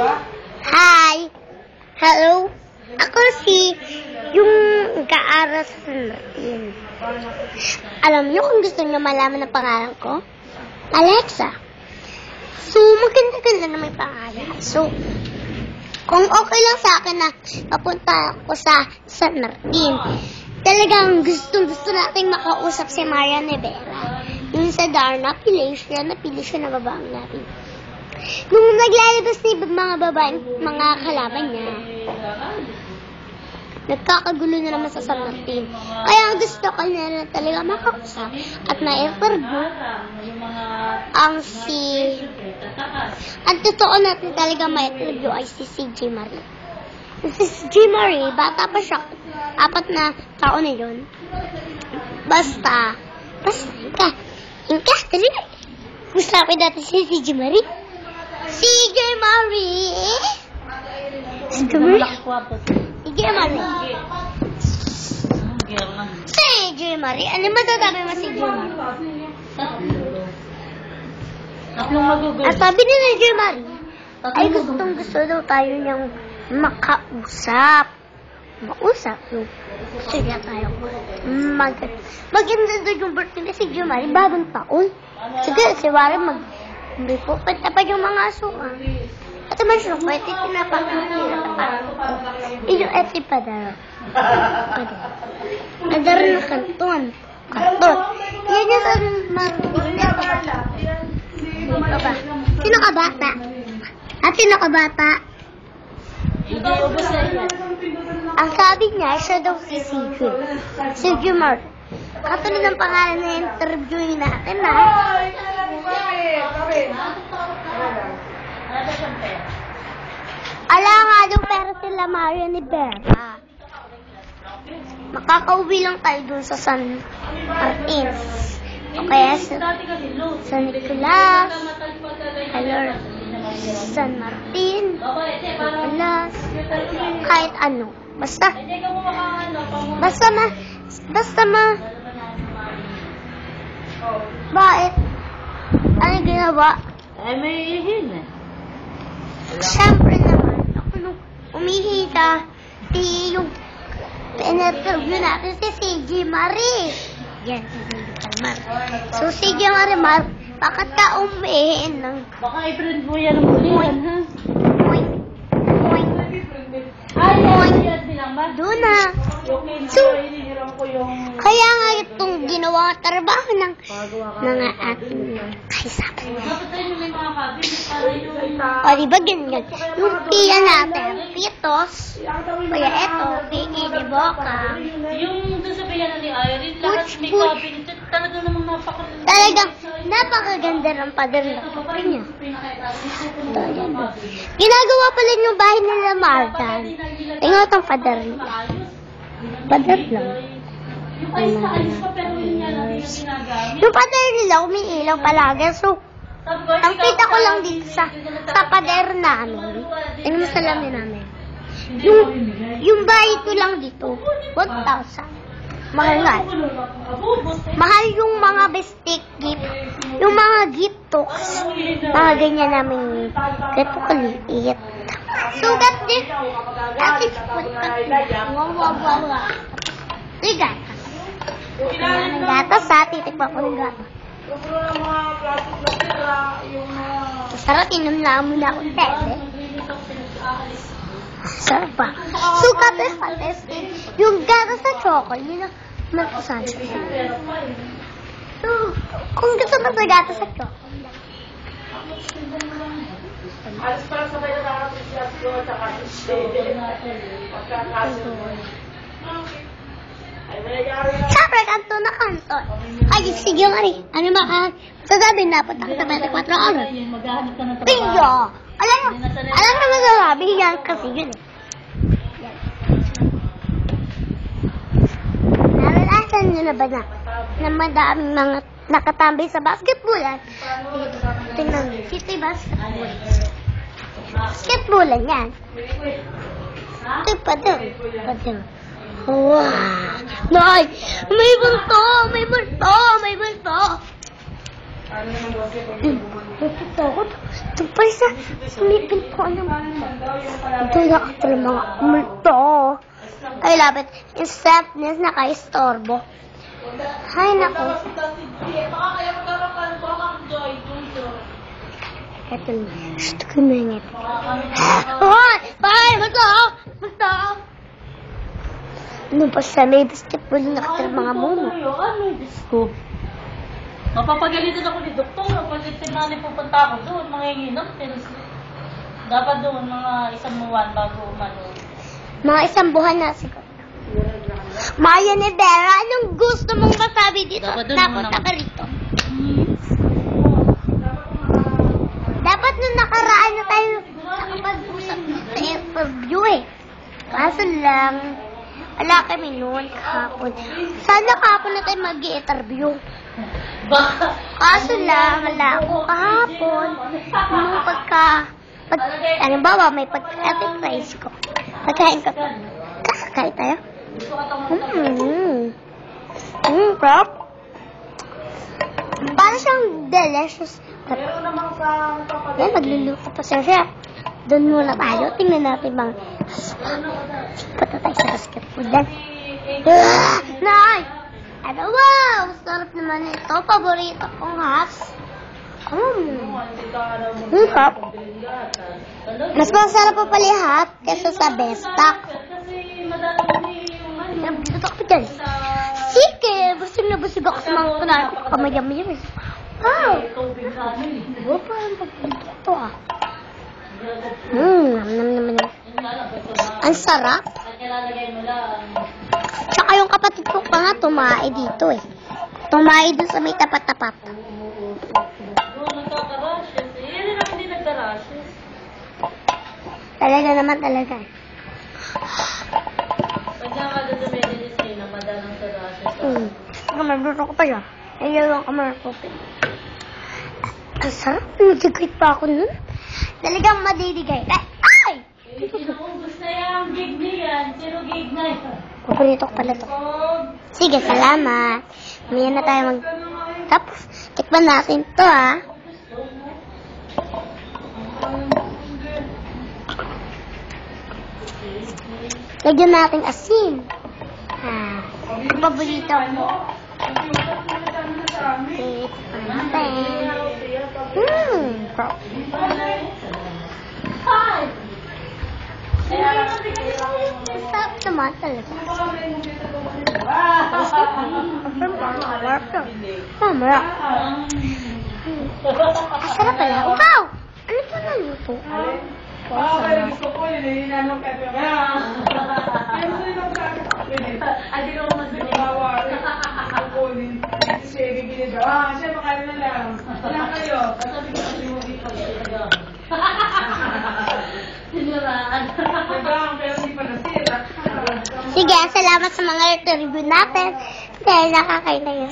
Hi! Hello! Ako yung nag-aaral sa San Martin. Alam niyo kung gusto niyo malaman ang pangalan ko? Alexa. So, maganda-ganda na may pangalan. So, kung okay lang sa akin na papunta ako sa San Martin, talagang gusto nating makausap si Maria Nevera. Yung sa Darna, napili siya na babaeng natin. Nung naglalabas ni mga babae, mga kalaban niya, nagkakagulo na naman sa San Martin. Kaya gusto ko na talaga makausap at na-interview ang totoo natin talaga ma-interview ay si CJ Marie. Si CJ Marie, bata pa siya, 4 na taon na yun. Basta, dali. Gusto ko dati si CJ Marie. CJ Marie! CJ Marie? CJ Marie? Ano matatabi mo CJ Marie? At sabi ni CJ Marie, ay gusto daw tayo niyang makausap. Mausap yung gusto niya tayo. Maganda doon yung birthday ni CJ Marie, bagong taon. Sige, si Marie hindi po, pata pa yung mga asuka. At naman siya, pwede tinapakakira. Yung eti padaro. Padaro na kanton. Yan yung sino ka bata? At sino ka bata? Ang sabi niya, siya daw si CJ. CJ Marie. Katulad ng pangalan na interviewin natin na. Ala nga daw pero sila Maria Nevera. Makakauwi lang tayo dun sa San Martin. O kaya sa Nicolas, San Martin, Nicolas, kahit ano. Basta bakit? Ano ginawa? Ay, may ihin eh. Siyempre naman, ako nung umihi ka, yung in-interview natin si CJ Marie. Yan, si CJ Marie. So, CJ Marie, bakit ka umihin ng... Baka i-print mo yan ng bulihan, ha? Doon na. So, kaya nga itong ginawa trabaho ng mga ating kaisapan. O, diba ganyan? Yung pila natin, pitos, kaya eto, pigi de boca. Yung doon sa pila ni Irene, lahat may cabinet, talaga namang napakaganda. Talagang napakaganda ng pader na kapag niya. Ginagawa pala yung bahay nila Mardan. Tingnan itong pader nila. Pader lang. Yung pader nila, umiilaw palagi. So, ang kita ko lang dito sa pader namin. Tingnan mo sa lamin namin. Yung bahay ko lang dito, 1,000. Mahal nga. Mahal yung mga bestik gift. Yung mga gift talks. Mga ganyan namin. Kahit po kaliit. Sugat din. Dati Ligat. Ng gatas ha. Titikpa ko ng gatas. Sarap, inom lang muna akong tete. Sarap pa. Sugat din fantastic. Yung gatas sa chocolate, yun ang nagpusan siya. So, kung gusto mo sa gatas sa chocolate, alas para sabay na nakapit siya at saka siyempre, kanto na kanto. Ay, sige Marie. Ano sasabihin na po sa 24 oras? Tiyo! Alam na masasabi yan kasi yun eh. Naranasan nyo na ba na madaming mga nakatambay sa basketballan? Tingnan nyo, city basketball. Basketballan yan. Ito pa doon. Wow! Nay! May multo! Takot. Ito pa isa. Sumipin ko naman. Ito nakatala mga multo. Ay, lapit. Yung sadness naka-istorbo. Hay, nako. Ito na. Gusto ko mingit. Hoy! Bye! Basta! Ano pa sa may basketball na nakatala mga muno? Ano, Diyos ko? Mapapagalitan ako ni Doktor. Pag itinani pupunta ako doon, manginginom. Dapat doon, mga isang buwan bago umano. Mga isang buwan na siguro. Maya ni Vera, anong gusto mong masabi dito? Dapat doon Dapat muna. ka rito. Dapat nung nakaraan na tayo nakapag-usap sa interview eh. Kaso lang, wala kami noon kahapon. Sana kahapon na tayo mag-i-interview. Kaso lang, wala ako kahapon. Nung halimbawa, may pagka-exercise ko. Pagkain ko. Kakakain tayo? Prop. Parang siyang delicious. Yan, magluluto pa siya. Doon muna tayo. Tingnan natin bang punta tayo sa basketball. Nay! Ano, wow! Sarap naman ito. Paborito kong hats. Hap. Mas masarap pa pala yung hat kaysa sa Bestac. Tutok ko dyan. Sige! Busog na busog ako sa mga kunahan ko. Kamayam-yam. Wow! Oh, parang pagpagod ito ah. Ang sarap. Tsaka yung kapatid ko pa nga tumae dito eh. Tumae dun sa may tapat-tapat. Talaga naman talaga. Pag nakadadamitin sa'yo na madalang sa rashes. Magluto ko pa siya. Ayaw ko marapopin. Ang sarap. Madigay pa ako nun. Talagang madidigay. Ay! Inuubos na yung gig na yan. Zero gig na yan. Paborito ko pala ito. Sige, salamat. Mamaya na tayo Tapos, tikman natin ito ah. Lagyan natin asin. Paborito mo. Okay, tikman natin. Sarap naman talaga. Mamaya. Sarap pala. Wow! Ano ito na luto? Gusto ko yun. Hinanong kape. Adi ko masabi. Siya makain na lang. Wala kayo. Sabi ko kasi mo dito. Sinuraan. Pero hindi pa nasira. Sige, salamat sa mga review natin. Dahil nakakain na yung